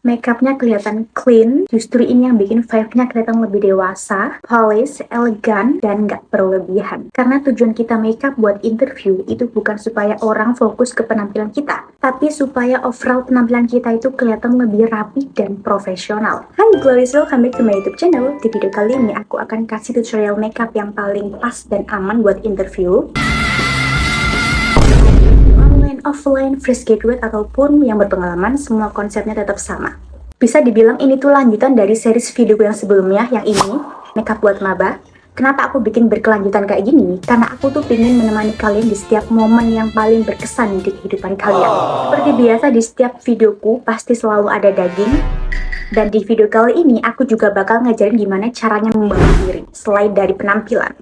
Makeupnya kelihatan clean, justru ini yang bikin vibe-nya kelihatan lebih dewasa, polish, elegan, dan nggak berlebihan. Karena tujuan kita makeup buat interview itu bukan supaya orang fokus ke penampilan kita, tapi supaya overall penampilan kita itu kelihatan lebih rapi dan profesional. Hai Glorious, welcome back to my YouTube channel. Di video kali ini aku akan kasih tutorial makeup yang paling pas dan aman buat interview. Offline, fresh graduate, ataupun yang berpengalaman, semua konsepnya tetap sama. Bisa dibilang ini tuh lanjutan dari series video yang sebelumnya, yang ini, makeup buat maba. Kenapa aku bikin berkelanjutan kayak gini? Karena aku tuh pengen menemani kalian di setiap momen yang paling berkesan di kehidupan kalian. Seperti biasa di setiap videoku, pasti selalu ada daging. Dan di video kali ini, aku juga bakal ngajarin gimana caranya membangun diri, selain dari penampilan.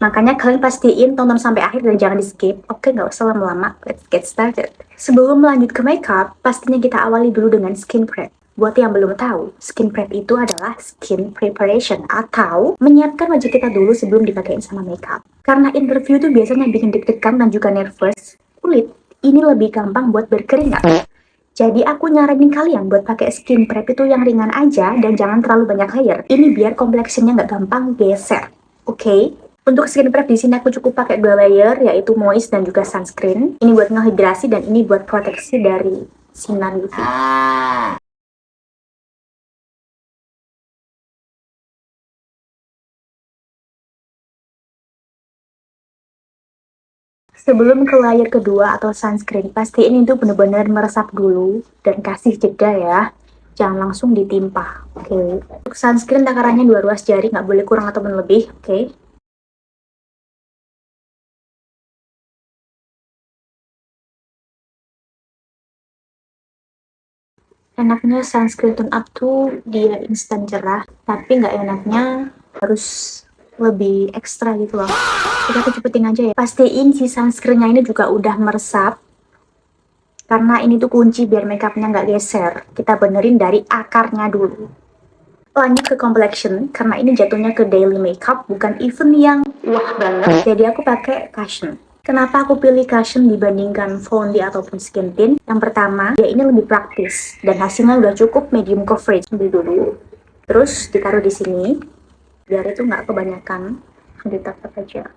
Makanya kalian pastiin tonton sampai akhir dan jangan di skip. Oke, nggak usah lama-lama, let's get started. Sebelum melanjut ke makeup, pastinya kita awali dulu dengan skin prep. Buat yang belum tahu, skin prep itu adalah skin preparation atau menyiapkan wajah kita dulu sebelum dipakein sama makeup. Karena interview itu biasanya bikin deg-degan dan juga nervous, kulit ini lebih gampang buat berkeringat. Jadi aku nyaranin kalian buat pakai skin prep itu yang ringan aja dan jangan terlalu banyak layer. Ini biar complexion-nya nggak gampang geser. Oke? Untuk skin prep di sini aku cukup pakai 2 layer, yaitu moist dan juga sunscreen. Ini buat ngehidrasi dan ini buat proteksi dari sinar UV. Sebelum ke layer kedua atau sunscreen, pastiin itu benar-benar meresap dulu dan kasih jeda ya. Jangan langsung ditimpa. Oke. Untuk sunscreen takarannya 2 ruas jari, nggak boleh kurang ataupun lebih. Oke. Enaknya sunscreen tone up tuh dia instan cerah, tapi nggak enaknya harus lebih ekstra gitu loh. Jadi aku cepetin aja ya. Pastiin si sunscreennya ini juga udah meresap, karena ini tuh kunci biar makeupnya nggak geser. Kita benerin dari akarnya dulu. Lanjut ke complexion, karena ini jatuhnya ke daily makeup, bukan event yang wah banget. Jadi aku pakai cushion. Kenapa aku pilih cushion dibandingkan foundation ataupun skin tint? Yang pertama, ya ini lebih praktis dan hasilnya udah cukup medium coverage. Ambil dulu, terus ditaruh di sini, biar itu nggak kebanyakan, ditap-tap aja.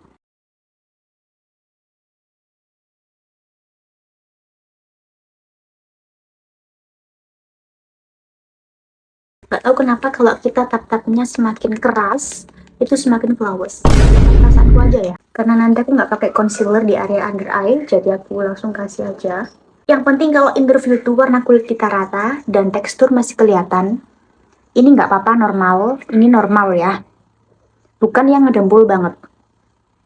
Gak tahu kenapa kalau kita tap-tapnya semakin keras, itu semakin flawless. Perasaanku aja ya. Karena nanti aku nggak pakai concealer di area under eye, jadi aku langsung kasih aja. Yang penting kalau interview tuh warna kulit kita rata dan tekstur masih kelihatan. Ini nggak apa-apa, normal. Ini normal ya. Bukan yang ngedempul banget.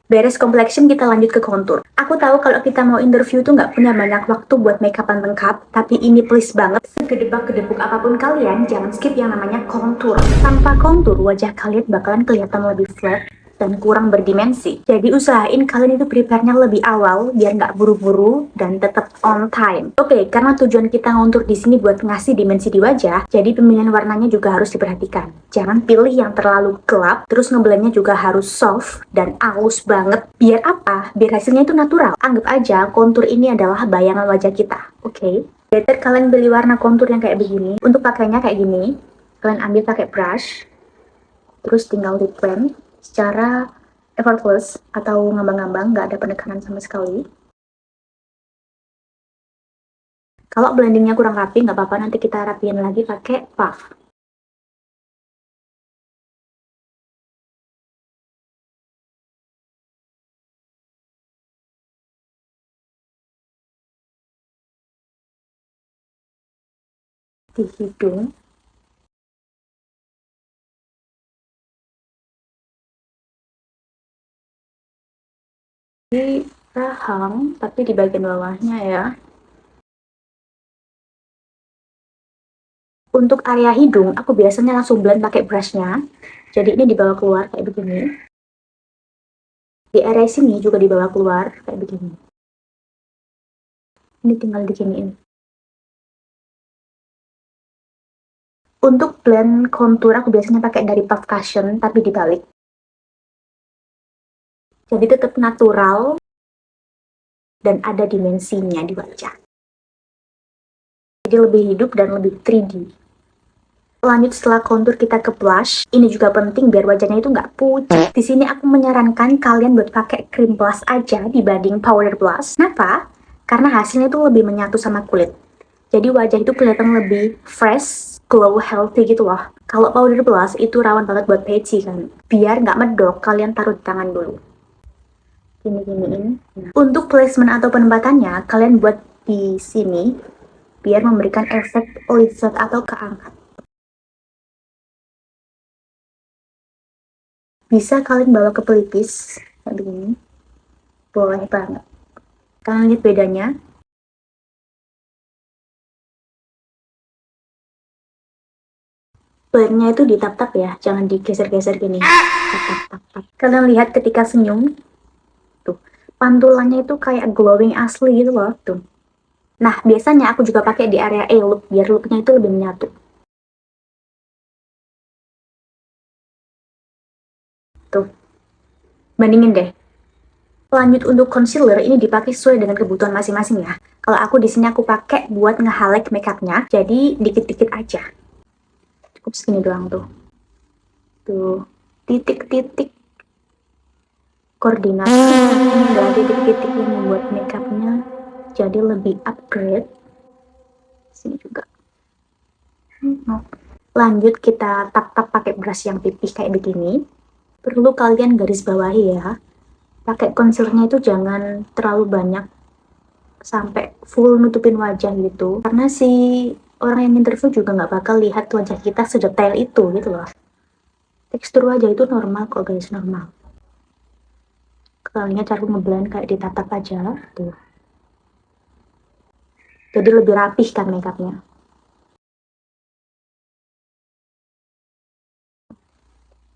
Beres complexion, kita lanjut ke contour. Aku tahu kalau kita mau interview tuh nggak punya banyak waktu buat makeupan lengkap, tapi ini please banget, segedebak-gedebuk apapun kalian, jangan skip yang namanya contour. Tanpa contour, wajah kalian bakalan kelihatan lebih flat dan kurang berdimensi. Jadi usahain kalian itu prepare-nya lebih awal, biar nggak buru-buru dan tetap on time. Oke, karena tujuan kita ngontur di sini buat ngasih dimensi di wajah, jadi pemilihan warnanya juga harus diperhatikan. Jangan pilih yang terlalu gelap, terus ngeblendnya juga harus soft dan halus banget. Biar apa? Biar hasilnya itu natural. Anggap aja kontur ini adalah bayangan wajah kita. Oke? Better kalian beli warna kontur yang kayak begini. Untuk pakainya kayak gini, kalian ambil pakai brush, terus tinggal di blend secara effortless atau ngambang-ngambang, nggak ada penekanan sama sekali. Kalau blendingnya kurang rapi, nggak apa-apa, nanti kita rapiin lagi pakai puff. Di hidung, di rahang, tapi di bagian bawahnya ya. Untuk area hidung, aku biasanya langsung blend pakai brushnya. Jadi ini dibawa keluar kayak begini. Di area sini juga dibawa keluar kayak begini. Ini tinggal diginiin. Untuk blend contour, aku biasanya pakai dari puff cushion, tapi dibalik. Jadi tetap natural dan ada dimensinya di wajah. Jadi lebih hidup dan lebih 3D. Lanjut setelah contour kita ke blush. Ini juga penting biar wajahnya itu nggak pucat. Di sini aku menyarankan kalian buat pakai cream blush aja dibanding powder blush. Kenapa? Karena hasilnya itu lebih menyatu sama kulit. Jadi wajah itu kelihatan lebih fresh, glow, healthy gitu loh. Kalau powder blush itu rawan banget buat patchy kan. Biar nggak medok, kalian taruh di tangan dulu. Gini-giniin. Nah, untuk placement atau penempatannya, kalian buat di sini biar memberikan efek lifted atau keangkat. Bisa kalian bawa ke pelipis kayak begini, boleh banget. Kalian lihat bedanya. Blendnya itu ditap-tap ya, jangan digeser-geser gini. Tap-tap-tap. Kalian lihat ketika senyum, tuh pantulannya itu kayak glowing asli gitu loh, tuh. Nah, biasanya aku juga pakai di area eye look biar looknya itu lebih menyatu. Tuh, bandingin deh. Lanjut untuk concealer, ini dipakai sesuai dengan kebutuhan masing-masing ya. Kalau aku di sini aku pakai buat nge-highlight makeupnya, jadi dikit-dikit aja. Cukup segini doang tuh. Tuh, titik-titik koordinat. Ini adalah titik-titik yang membuat makeupnya jadi lebih upgrade. Sini juga. Lanjut kita tap-tap pakai brush yang tipis kayak begini. Perlu kalian garis bawahi ya. Pakai concealernya itu jangan terlalu banyak sampai full nutupin wajah gitu, karena si orang yang interview juga nggak bakal lihat wajah kita sedetail itu gitu loh. Tekstur wajah itu normal kok guys, normal. Kalian cara ngeblend kayak ditatap aja tuh, jadi lebih rapih kan makeupnya.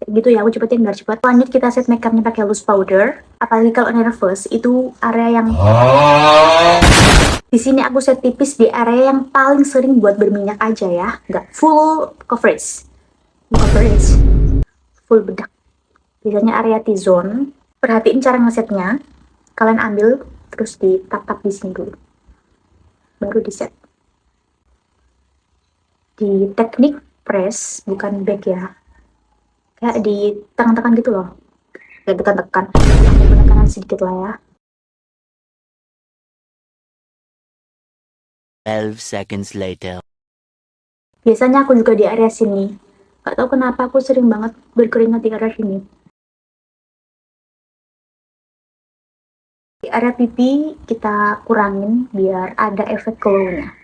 Gitu ya, aku cepetin biar cepat. Lanjut kita set makeupnya pakai loose powder. Apalagi kalau nervous, itu area yang di sini aku set tipis di area yang paling sering buat berminyak aja ya, nggak full coverage. Full bedak. Biasanya area T-zone. Perhatiin cara ngesetnya. Kalian ambil terus ditap-tap di sini dulu. Baru di set. Di teknik press, bukan back ya. Kayak ditekan-tekan gitu loh. Kayak tekan-tekan. Ada penekanan sedikit lah ya. 12 seconds later. Biasanya aku juga di area sini. Gak tau kenapa aku sering banget berkeringat di area sini. Di area pipi kita kurangin biar ada efek glow-nya.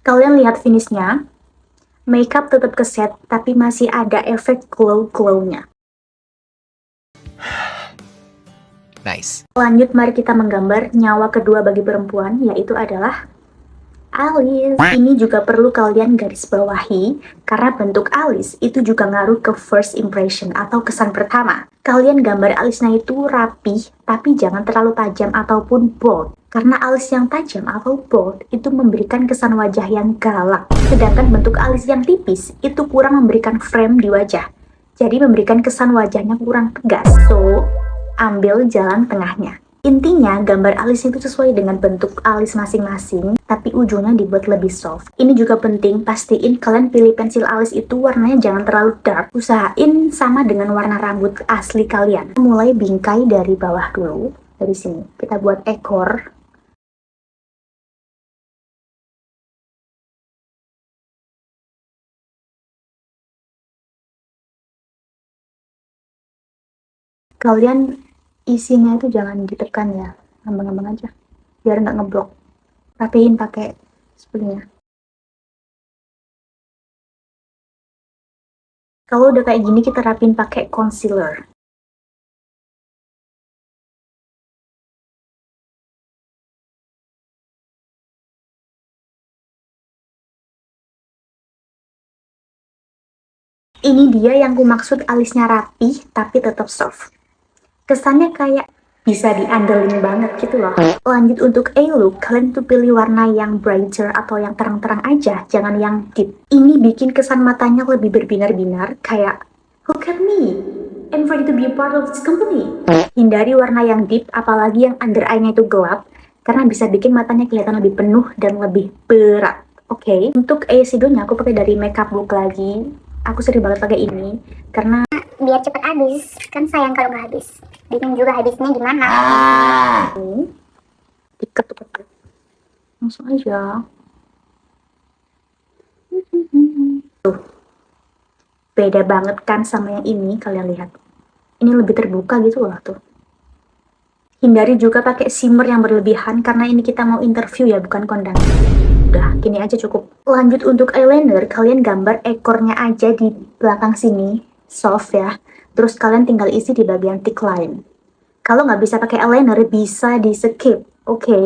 Kalian lihat finishnya, makeup tetap keset tapi masih ada efek glow-nya. Nice. Lanjut, mari kita menggambar nyawa kedua bagi perempuan, yaitu adalah alis. Ini juga perlu kalian garis bawahi, karena bentuk alis itu juga ngaruh ke first impression atau kesan pertama. Kalian gambar alisnya itu rapih, tapi jangan terlalu tajam ataupun bold. Karena alis yang tajam atau bold itu memberikan kesan wajah yang galak. Sedangkan bentuk alis yang tipis itu kurang memberikan frame di wajah. Jadi memberikan kesan wajahnya kurang tegas. So, ambil jalan tengahnya. Intinya, gambar alis itu sesuai dengan bentuk alis masing-masing, tapi ujungnya dibuat lebih soft. Ini juga penting, pastiin kalian pilih pensil alis itu warnanya jangan terlalu dark. Usahain sama dengan warna rambut asli kalian. Mulai bingkai dari bawah dulu, dari sini. Kita buat ekor. Kalian isinya itu jangan ditekan ya, ngambang-ngambang aja biar nggak ngeblok. Rapihin pakai springnya. Kalau udah kayak gini, kita rapiin pakai concealer. Ini dia yang ku maksud alisnya rapih tapi tetap soft. Kesannya kayak bisa diandelin banget gitu loh. Lanjut untuk eye look, kalian tuh pilih warna yang brighter atau yang terang-terang aja, jangan yang deep. Ini bikin kesan matanya lebih berbinar-binar, kayak look at me, I'm ready to be a part of this company. Hindari warna yang deep, apalagi yang under eye-nya itu gelap, karena bisa bikin matanya kelihatan lebih penuh dan lebih berat. Oke, untuk eyeshadow-nya aku pakai dari Makeup Book lagi. Aku sering banget pakai ini karena biar cepet habis, kan sayang kalau nggak habis. Bingung juga habisnya gimana. diketuk-ketuk langsung aja. Tuh, beda banget kan sama yang ini, kalian lihat. Ini lebih terbuka gitu loh tuh. Hindari juga pakai shimmer yang berlebihan karena ini kita mau interview ya, bukan kondangan. Udah, gini aja cukup. Lanjut untuk eyeliner, kalian gambar ekornya aja di belakang sini, soft ya. Terus kalian tinggal isi di bagian thick line. Kalau nggak bisa pakai eyeliner, bisa di skip, oke?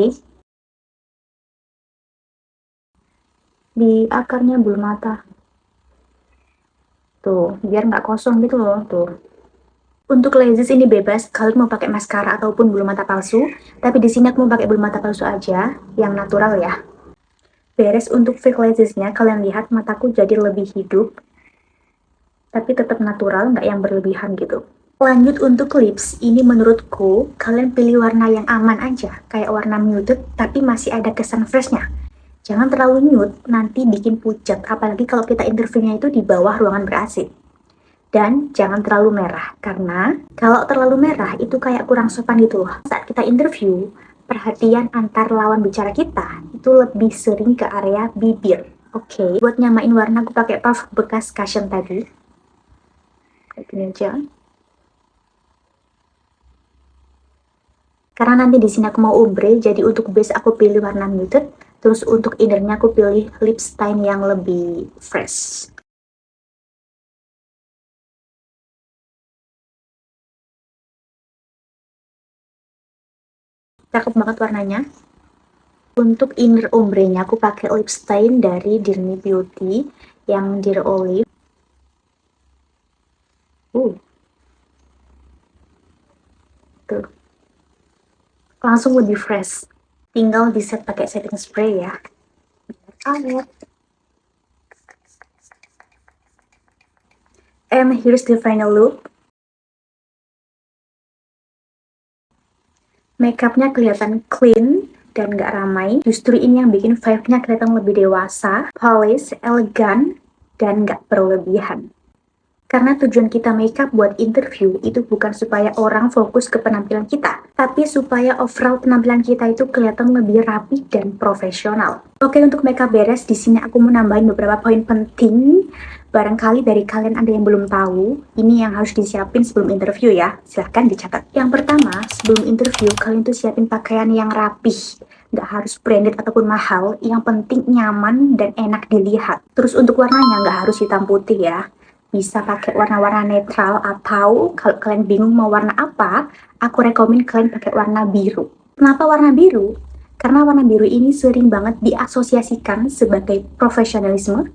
Di akarnya bulu mata. Tuh, biar nggak kosong gitu loh, tuh. Untuk lashes ini bebas, kalian mau pakai maskara ataupun bulu mata palsu, tapi di sini aku mau pakai bulu mata palsu aja, yang natural ya. Beres untuk fake lashesnya, kalian lihat mataku jadi lebih hidup, tapi tetap natural, nggak yang berlebihan gitu. Lanjut untuk lips, ini menurutku kalian pilih warna yang aman aja, kayak warna muted, tapi masih ada kesan freshnya. Jangan terlalu nude, nanti bikin pucat, apalagi kalau kita interviewnya itu di bawah ruangan ber-AC. Dan jangan terlalu merah, karena kalau terlalu merah itu kayak kurang sopan gitu loh. Saat kita interview, perhatian antar lawan bicara kita itu lebih sering ke area bibir. Oke, buat nyamain warna aku pakai puff bekas cushion tadi. Kayak gini aja. Karena nanti di sini aku mau ombre, jadi untuk base aku pilih warna muted, terus untuk innernya aku pilih lip stain yang lebih fresh. Cakep banget warnanya. Untuk inner ombre-nya aku pakai lip stain dari Dirni Beauty yang Dear Olive. Tuh. Langsung lebih fresh. Tinggal di set pakai setting spray ya. Awet. And here's the final look. Makeupnya kelihatan clean dan gak ramai. Justru ini yang bikin vibe-nya kelihatan lebih dewasa, polish, elegan, dan gak berlebihan. Karena tujuan kita makeup buat interview itu bukan supaya orang fokus ke penampilan kita, tapi supaya overall penampilan kita itu kelihatan lebih rapi dan profesional. Oke, untuk makeup beres, di sini aku mau nambahin beberapa poin penting. Barangkali dari kalian ada yang belum tahu, ini yang harus disiapin sebelum interview ya. Silahkan dicatat. Yang pertama, sebelum interview, kalian tuh siapin pakaian yang rapih. Nggak harus branded ataupun mahal, yang penting nyaman dan enak dilihat. Terus untuk warnanya nggak harus hitam putih ya. Bisa pakai warna-warna netral, atau kalau kalian bingung mau warna apa, aku rekomen kalian pakai warna biru. Kenapa warna biru? Karena warna biru ini sering banget diasosiasikan sebagai profesionalisme,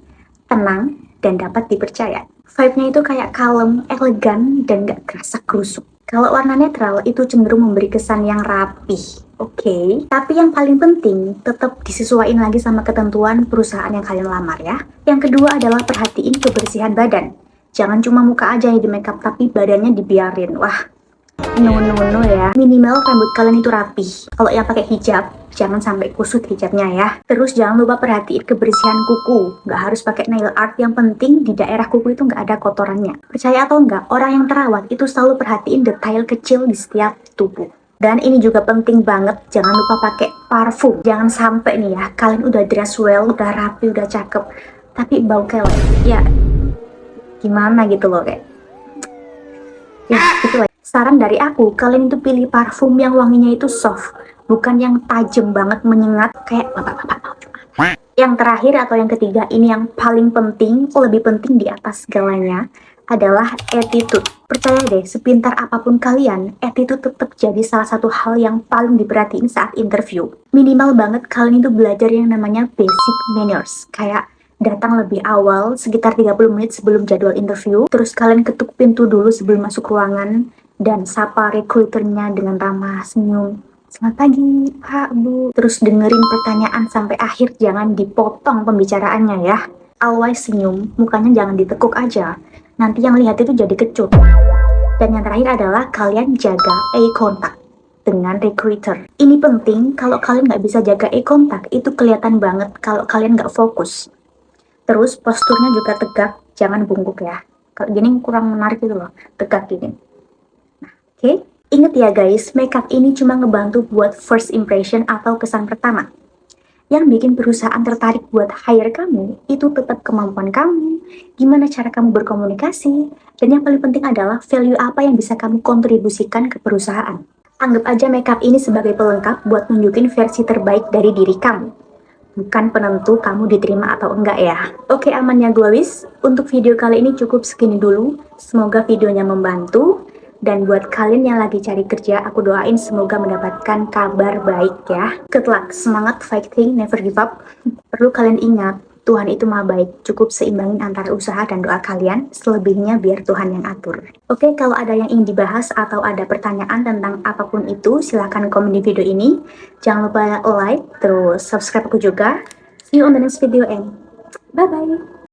tenang, dan dapat dipercaya. Vibe-nya itu kayak kalem, elegan, dan gak kerasa kerusuk. Kalau warna netral itu cenderung memberi kesan yang rapih. Oke, tapi yang paling penting tetap disesuaikan lagi sama ketentuan perusahaan yang kalian lamar ya. Yang kedua adalah perhatiin kebersihan badan. Jangan cuma muka aja yang di makeup tapi badannya dibiarin. Wah, no ya. Minimal rambut kalian itu rapih. Kalau yang pakai hijab, jangan sampai kusut hijabnya ya. Terus jangan lupa perhatiin kebersihan kuku. Nggak harus pakai nail art, yang penting di daerah kuku itu nggak ada kotorannya. Percaya atau enggak, orang yang terawat itu selalu perhatiin detail kecil di setiap tubuh. Dan ini juga penting banget, jangan lupa pakai parfum. Jangan sampai nih ya, kalian udah dress well, udah rapi, udah cakep, tapi bau kelek. Ya, gimana gitu loh kayak. Ya, gitu lah. Saran dari aku, kalian itu pilih parfum yang wanginya itu soft, bukan yang tajam banget menyengat kayak bapak-bapak. Yang terakhir atau yang ketiga, ini yang paling penting, lebih penting di atas segalanya, adalah attitude. Percaya deh, sepintar apapun kalian, attitude tetap jadi salah satu hal yang paling diperhatiin saat interview. Minimal banget kalian itu belajar yang namanya basic manners, kayak datang lebih awal, sekitar 30 menit sebelum jadwal interview, terus kalian ketuk pintu dulu sebelum masuk ruangan, dan sapa recruiternya dengan ramah senyum. Selamat pagi, Pak, Bu. Terus dengerin pertanyaan sampai akhir, jangan dipotong pembicaraannya ya. Always senyum, mukanya jangan ditekuk aja. Nanti yang lihat itu jadi kecut. Dan yang terakhir adalah kalian jaga eye contact. dengan recruiter. Ini penting, kalau kalian nggak bisa jaga eye contact, itu kelihatan banget kalau kalian nggak fokus. Terus posturnya juga tegak, jangan bungkuk ya. Kalau gini kurang menarik gitu loh, tegak gini. Nah, oke. Ingat ya guys, makeup ini cuma ngebantu buat first impression atau kesan pertama. Yang bikin perusahaan tertarik buat hire kamu, itu tetap kemampuan kamu, gimana cara kamu berkomunikasi, dan yang paling penting adalah value apa yang bisa kamu kontribusikan ke perusahaan. Anggap aja makeup ini sebagai pelengkap buat nunjukin versi terbaik dari diri kamu. Bukan penentu kamu diterima atau enggak ya. Oke, aman ya glowis. Untuk video kali ini cukup segini dulu. Semoga videonya membantu. Dan buat kalian yang lagi cari kerja, aku doain semoga mendapatkan kabar baik ya. Good luck, semangat, fighting, never give up. Perlu kalian ingat, Tuhan itu maha baik. Cukup seimbangin antara usaha dan doa kalian. Selebihnya biar Tuhan yang atur. Oke, kalau ada yang ingin dibahas atau ada pertanyaan tentang apapun itu, silahkan komen di video ini. Jangan lupa like, terus subscribe aku juga. See you on the next video and bye-bye.